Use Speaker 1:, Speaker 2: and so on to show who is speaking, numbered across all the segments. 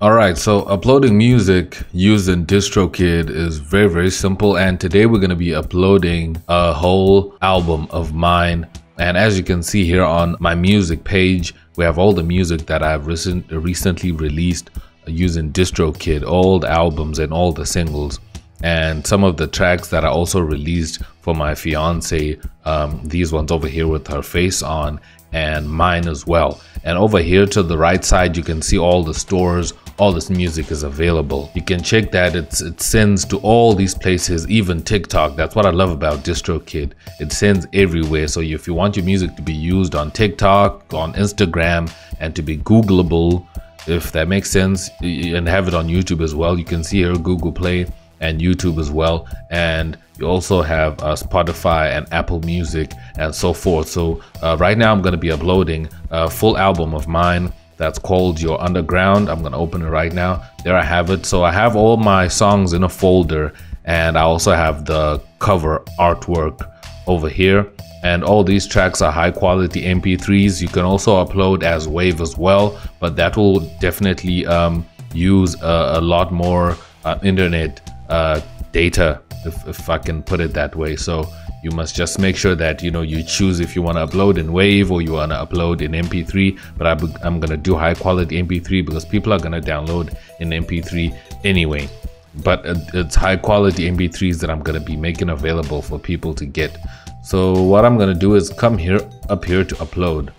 Speaker 1: Alright, so uploading music using DistroKid is very simple, and today we're going to be uploading a whole album of mine. And as you can see here on my music page, we have all the music that I've recently released using DistroKid, all the albums and all the singles, and some of the tracks that I also released for my fiance, these ones over here with her face on, and mine as well. And over here to the right side, you can see all the stores. All this music is available. You can check that it sends to all these places, even TikTok. That's what I love about DistroKid. It sends everywhere. So if you want your music to be used on TikTok, on Instagram, and to be Googleable, if that makes sense, and have it on YouTube as well. You can see here Google Play and YouTube as well. And you also have Spotify and Apple Music and so forth. So right now I'm going to be uploading a full album of mine that's called Your Underground. I'm gonna open it right now. There I have it. So I have all my songs in a folder, and I also have the cover artwork over here. And all these tracks are high quality MP3s. You can also upload as WAV as well, but that will definitely use a lot more internet data, if I can put it that way. So you must just make sure that you choose if you want to upload in WAV or you want to upload in MP3. But I'm gonna do high quality MP3 because people are gonna download in MP3 anyway. But it's high quality MP3s that I'm gonna be making available for people to get. So what I'm gonna do is come up here to upload,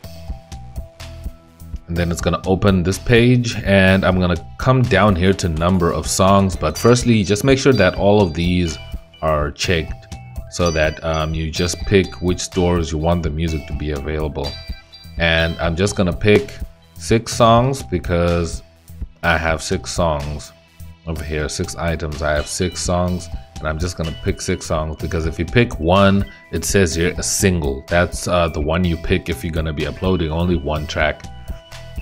Speaker 1: and then it's gonna open this page, and I'm gonna come down here to number of songs. But firstly, just make sure that all of these are checked, so that you just pick which stores you want the music to be available. And I'm just gonna pick 6 songs because I have 6 songs over here, 6 items. I have 6 songs, and I'm just gonna pick 6 songs because if you pick one, it says here a single. That's the one you pick if you're gonna be uploading only one track.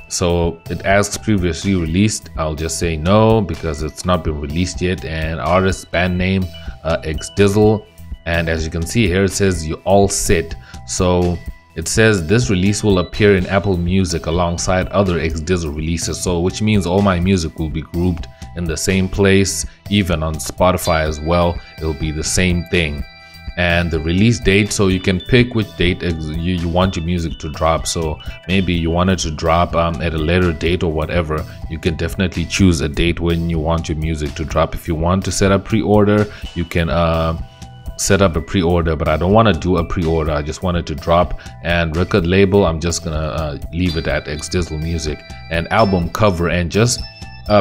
Speaker 1: So it asks previously released. I'll just say no because it's not been released yet. And artist, band name, XDizzle. And as you can see here, it says you all set. So it says this release will appear in Apple Music alongside other XDizzle releases. So which means all my music will be grouped in the same place, even on Spotify as well. It'll be the same thing. And the release date, so you can pick which date you want your music to drop. So maybe you want it to drop at a later date or whatever. You can definitely choose a date when you want your music to drop. If you want to set up pre-order, you can set up a pre-order, but I don't want to do a pre-order. I just want it to drop. And record label, I'm just gonna leave it at XDizzle Music. And album cover, and just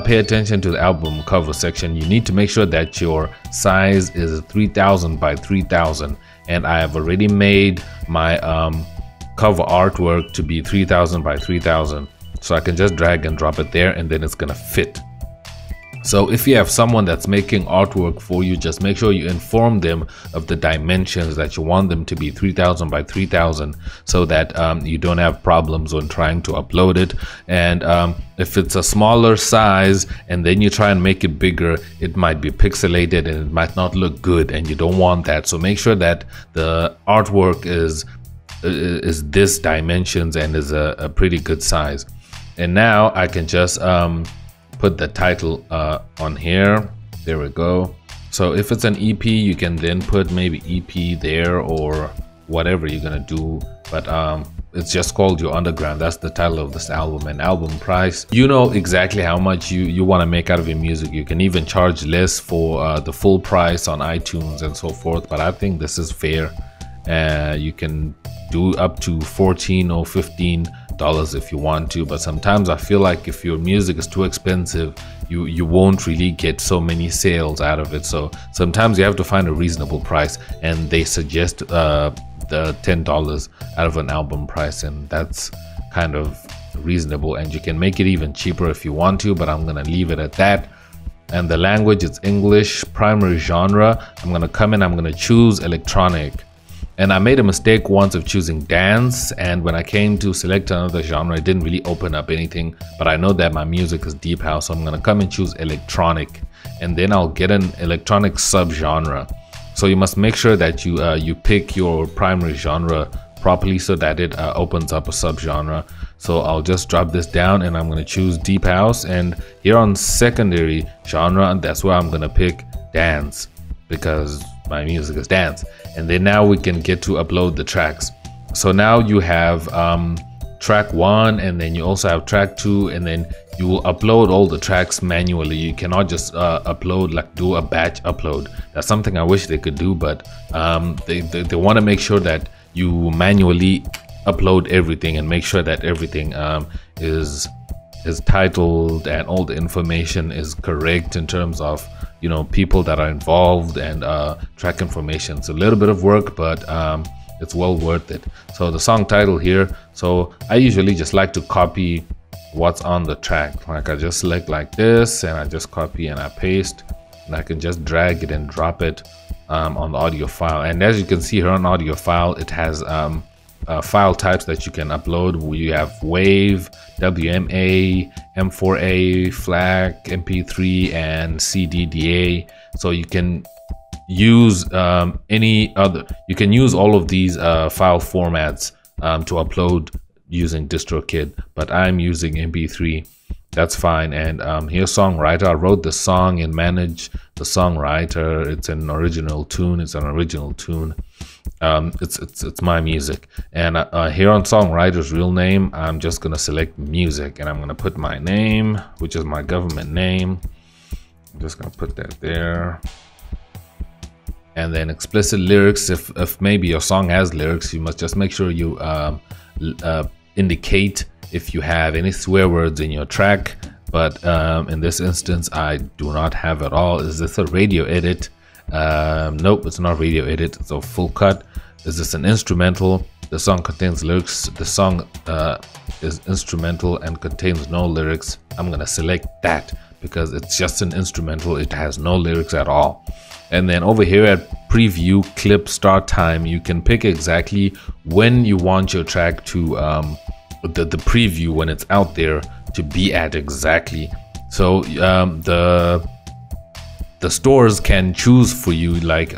Speaker 1: pay attention to the album cover section. You need to make sure that your size is 3000 by 3000, and I have already made my cover artwork to be 3000 by 3000, so I can just drag and drop it there, and then it's gonna fit. So if you have someone that's making artwork for you, just make sure you inform them of the dimensions that you want them to be 3000 by 3000, so that you don't have problems when trying to upload it. And if it's a smaller size and then you try and make it bigger, it might be pixelated and it might not look good, and you don't want that. So make sure that the artwork is this dimensions and is a pretty good size. And now I can just put the title on here. There we go. So if it's an EP, you can then put maybe EP there or whatever you're gonna do. But it's just called Your Underground. That's the title of this album. And album price, you know exactly how much you want to make out of your music. You can even charge less for the full price on iTunes and so forth, but I think this is fair. You can do up to $14 or $15 if you want to, but sometimes I feel like if your music is too expensive, you won't really get so many sales out of it. So sometimes you have to find a reasonable price, and they suggest the $10 out of an album price, and that's kind of reasonable. And you can make it even cheaper if you want to, but I'm gonna leave it at that. And the language is English. Primary genre, I'm gonna come in, I'm gonna choose electronic. And I made a mistake once of choosing dance, and when I came to select another genre, it didn't really open up anything. But I know that my music is deep house, so I'm gonna come and choose electronic, and then I'll get an electronic subgenre. So you must make sure that you pick your primary genre properly so that it opens up a subgenre. So I'll just drop this down and I'm going to choose deep house, and here on secondary genre, that's where I'm going to pick dance because my music is dance. And then now we can get to upload the tracks. So now you have track 1, and then you also have track 2, and then you will upload all the tracks manually. You cannot just upload, like do a batch upload. That's something I wish they could do, but they want to make sure that you manually upload everything and make sure that everything is titled and all the information is correct in terms of, you know, people that are involved and track information. It's a little bit of work, but it's well worth it. So the song title here, so I usually just like to copy what's on the track. Like I just select like this and I just copy and I paste, and I can just drag it and drop it on the audio file. And as you can see here on audio file, it has file types that you can upload. We have WAV, WMA, M4A, FLAC, MP3, and CDDA. So you can use any other, you can use all of these file formats to upload using DistroKid, but I'm using MP3. That's fine. And here's songwriter. I wrote the song and manage the songwriter. It's an original tune. It's an original tune. It's my music. And here on songwriter's real name, I'm just gonna select music, and I'm gonna put my name, which is my government name. I'm just gonna put that there. And then explicit lyrics. If maybe your song has lyrics, you must just make sure you indicate if you have any swear words in your track. But in this instance, I do not have at all. Is this a radio edit? Nope, it's not radio edit. It's a full cut. Is this an instrumental? The song contains lyrics. The song is instrumental and contains no lyrics. I'm gonna select that because it's just an instrumental. It has no lyrics at all. And then over here at preview clip start time, you can pick exactly when you want your track to the preview, when it's out there, to be at exactly. So the stores can choose for you, like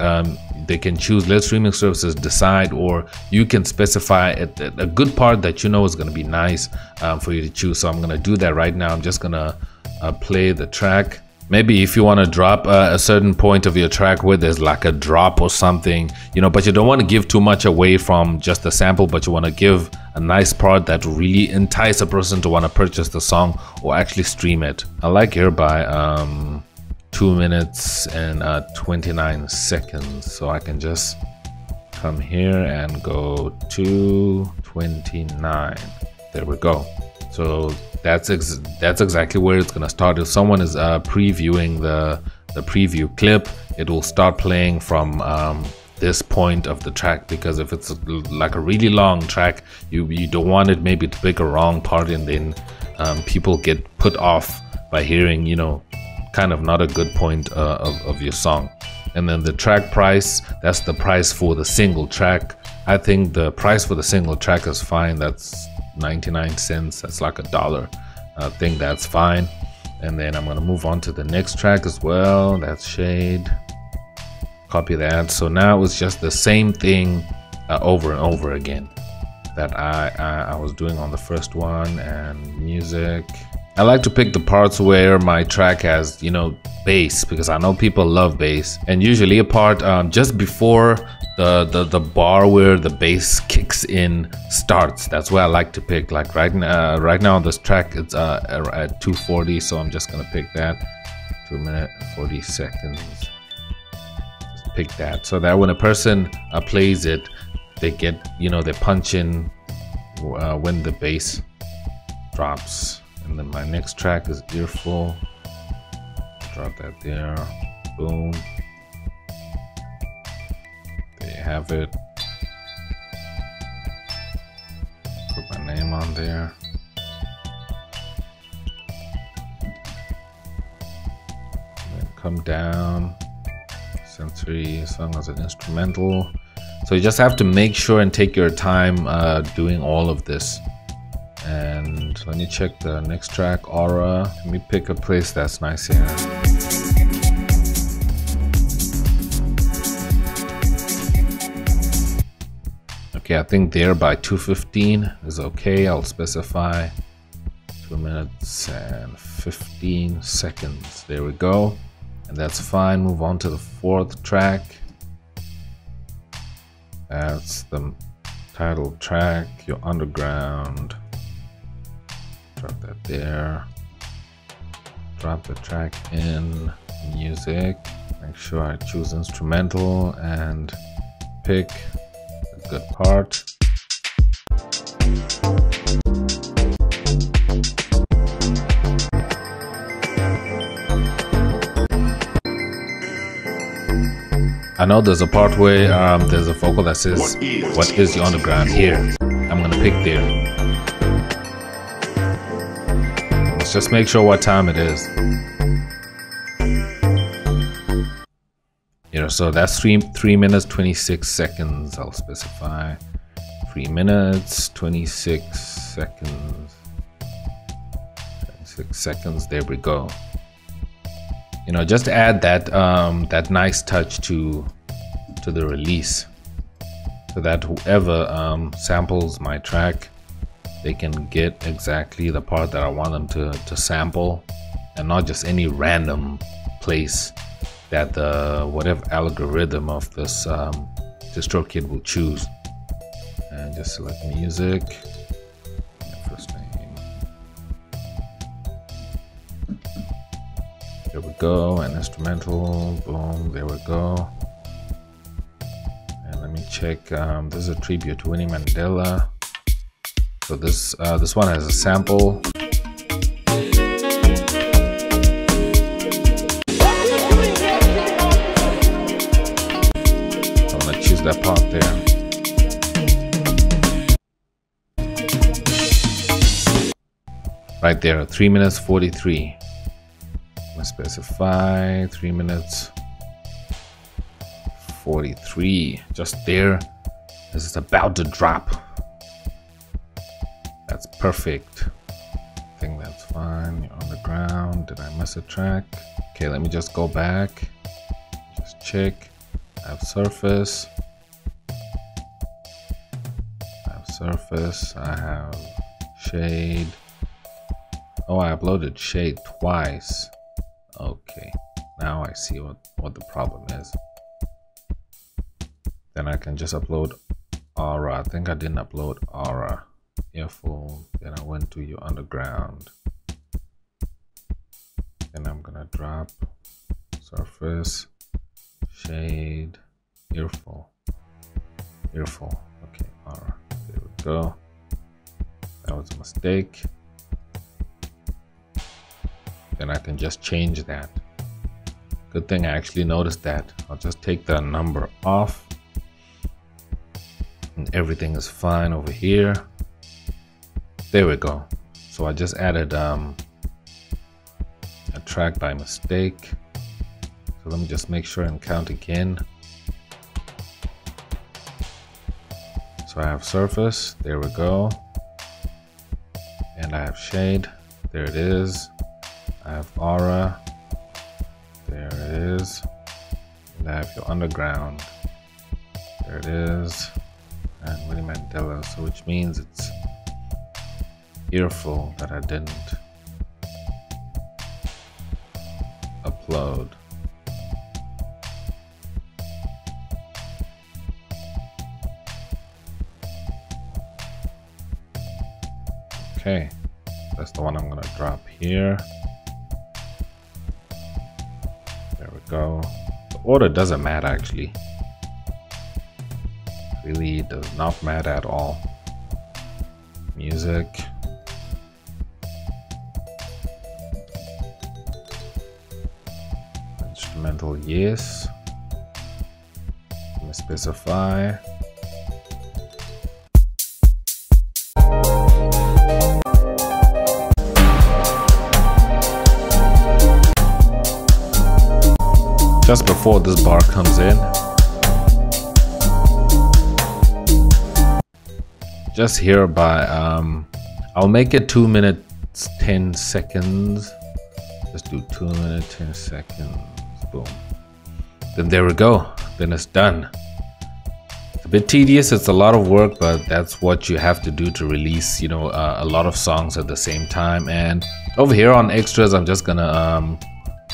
Speaker 1: they can choose, let streaming services decide, or you can specify a good part that you know is going to be nice for you to choose. So I'm going to do that right now. I'm just going to play the track. Maybe if you want to drop a certain point of your track where there's like a drop or something, you know, but you don't want to give too much away from just the sample, but you want to give a nice part that will really entice a person to want to purchase the song or actually stream it. I like here by 2 minutes and 29 seconds. So I can just come here and go to 29. There we go. So that's exactly where it's gonna start. If someone is previewing the preview clip, it will start playing from this point of the track, because if it's like a really long track, you don't want it maybe to pick a wrong part, and then people get put off by hearing, you know, kind of not a good point of your song. And then the track price, that's the price for the single track. I think the price for the single track is fine. That's 99 cents. That's like $1. I think that's fine. And then I'm going to move on to the next track as well. That's Shade. Copy that. So now it's just the same thing over and over again that I was doing on the first one. And music, I like to pick the parts where my track has, you know, bass, because I know people love bass. And usually a part just before the bar where the bass kicks in starts. That's where I like to pick. Like right now on this track, it's at 2:40, so I'm just gonna pick that. 2 minutes 40 seconds. Just pick that, so that when a person plays it, they get, you know, they punch in when the bass drops. And then my next track is Earful. Drop that there. Boom. There you have it. Put my name on there. And then come down. Sensory song as an instrumental. So you just have to make sure and take your time doing all of this. And let me check the next track, Aura. Let me pick a place that's nice here. Okay, I think there by 2:15 is okay. I'll specify 2 minutes and 15 seconds. There we go. And that's fine. Move on to the fourth track. That's the title track, your underground. Drop that there. Drop the track in music. Make sure I choose instrumental and pick a good part. I know there's a part where there's a vocal that says, what is your underground here? I'm gonna pick there. Let's just make sure what time it is. You know, so that's 3 minutes 26 seconds. I'll specify 3 minutes 26 seconds. 26 seconds. There we go. You know, just add that that nice touch to the release, so that whoever samples my track, they can get exactly the part that I want them to sample, and not just any random place that the whatever algorithm of this DistroKid will choose. And just select music, first name. There we go, and instrumental, boom, there we go. And let me check, this is a tribute to Winnie Mandela. So this one has a sample. I'm gonna choose that part there. Right there, 3 minutes 43. Specify 3 minutes 43, just there as it's about to drop. That's perfect. I think that's fine. You're on the ground. Did I miss a track? Okay, let me just go back, just check. I have surface, I have shade. Oh, I uploaded shade twice. Okay, now I see what the problem is. Then I can just upload aura. I think I didn't upload aura. Earful. Then I went to your underground. Then I'm gonna drop surface, shade, earful. Okay, aura. There we go. That was a mistake. Then I can just change that. Good thing I actually noticed that. I'll just take the number off, and everything is fine over here. There we go. So I just added a track by mistake. So let me just make sure and count again. So I have surface, there we go. And I have shade, there it is. I have aura, there it is. And I have your underground, there it is. And Winnie Mandela, so which means it's earful that I didn't upload. Okay, that's the one I'm gonna drop here. There we go. The order doesn't matter actually. Really does not matter at all. Music. Instrumental, yes. Let me specify. Just before this bar comes in, just here by I'll make it 2 minutes 10 seconds. Just do 2 minutes 10 seconds. Boom. Then there we go. Then it's done. a bit tedious. It's a lot of work, but that's what you have to do to release, you know, a lot of songs at the same time. And over here on extras, I'm just gonna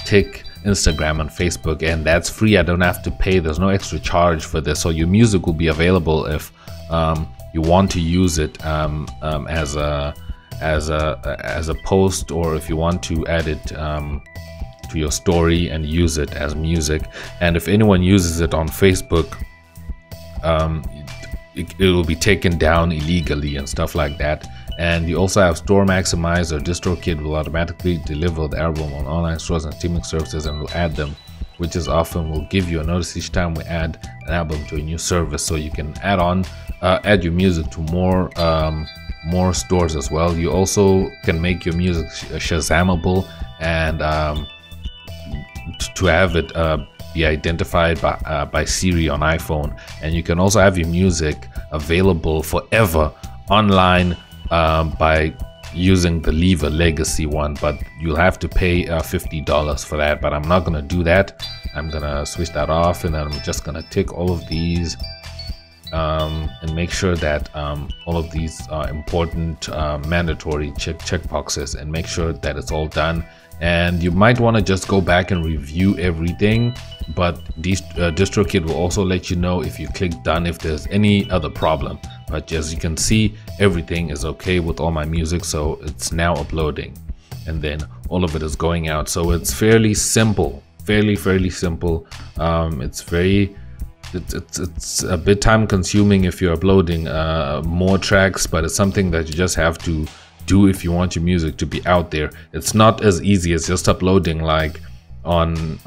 Speaker 1: tick Instagram and Facebook, and that's free. I don't have to pay. There's no extra charge for this, so your music will be available if you want to use it as a post, or if you want to add it to your story and use it as music. And if anyone uses it on Facebook, it will be taken down illegally and stuff like that. And you also have Store Maximizer. DistroKid will automatically deliver the album on online stores and streaming services, and will add them, which is often will give you a notice each time we add an album to a new service. So you can add your music to more stores as well. You also can make your music Shazamable, and to have it be identified by Siri on iPhone. And you can also have your music available forever online by using the Leave a Legacy one, but you'll have to pay $50 for that. But I'm not gonna do that. I'm gonna switch that off, and then I'm just gonna tick all of these and make sure that all of these are important mandatory check boxes, and make sure that it's all done. And you might want to just go back and review everything, but DistroKid will also let you know if you click done if there's any other problem. But as you can see, everything is okay with all my music, so it's now uploading, and then all of it is going out. So it's fairly simple, fairly simple. It's a bit time consuming if you're uploading more tracks, but it's something that you just have to do if you want your music to be out there. It's not as easy as just uploading like on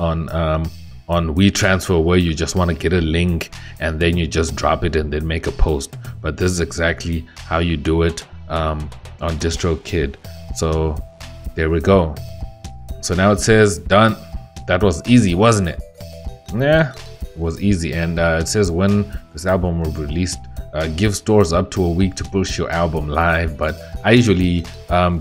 Speaker 1: WeTransfer, where you just want to get a link and then you just drop it and then make a post. But this is exactly how you do it on DistroKid. So there we go. So now it says done. That was easy, wasn't it? Yeah, it was easy. And it says when this album will be released, give stores up to a week to push your album live. But I usually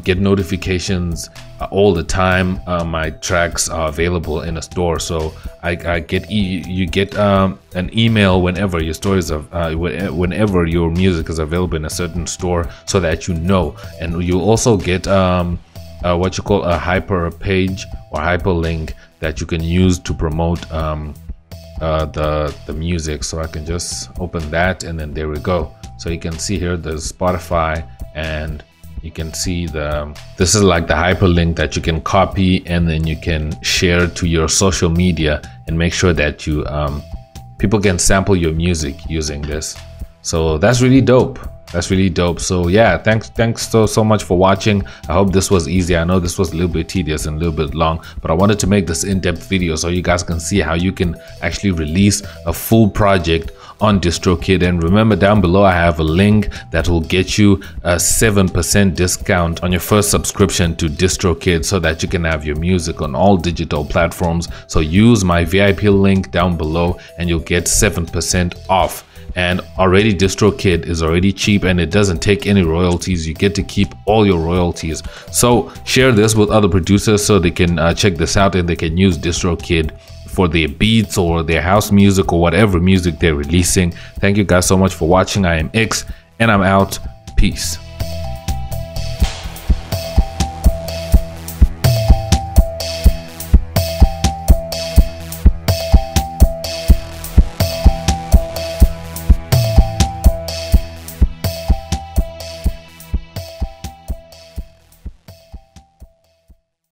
Speaker 1: get notifications all the time. My tracks are available in a store, so you get an email whenever your stories whenever your music is available in a certain store, so that you know. And you also get what you call a hyper page or hyperlink that you can use to promote the music. So I can just open that, and then there we go. So you can see here there's Spotify, and you can see this is like the hyperlink that you can copy, and then you can share to your social media, and make sure that you people can sample your music using this. So that's really dope. That's really dope. So yeah, thanks so much for watching. I hope this was easy. I know this was a little bit tedious and a little bit long, but I wanted to make this in-depth video so you guys can see how you can actually release a full project on DistroKid. And remember, down below I have a link that will get you a 7% discount on your first subscription to DistroKid, so that you can have your music on all digital platforms. So use my VIP link down below and you'll get 7% off. And already DistroKid is already cheap, and it doesn't take any royalties. You get to keep all your royalties. So share this with other producers so they can check this out, and they can use DistroKid for their beats or their house music or whatever music they're releasing. Thank you guys so much for watching. I am X, and I'm out. Peace.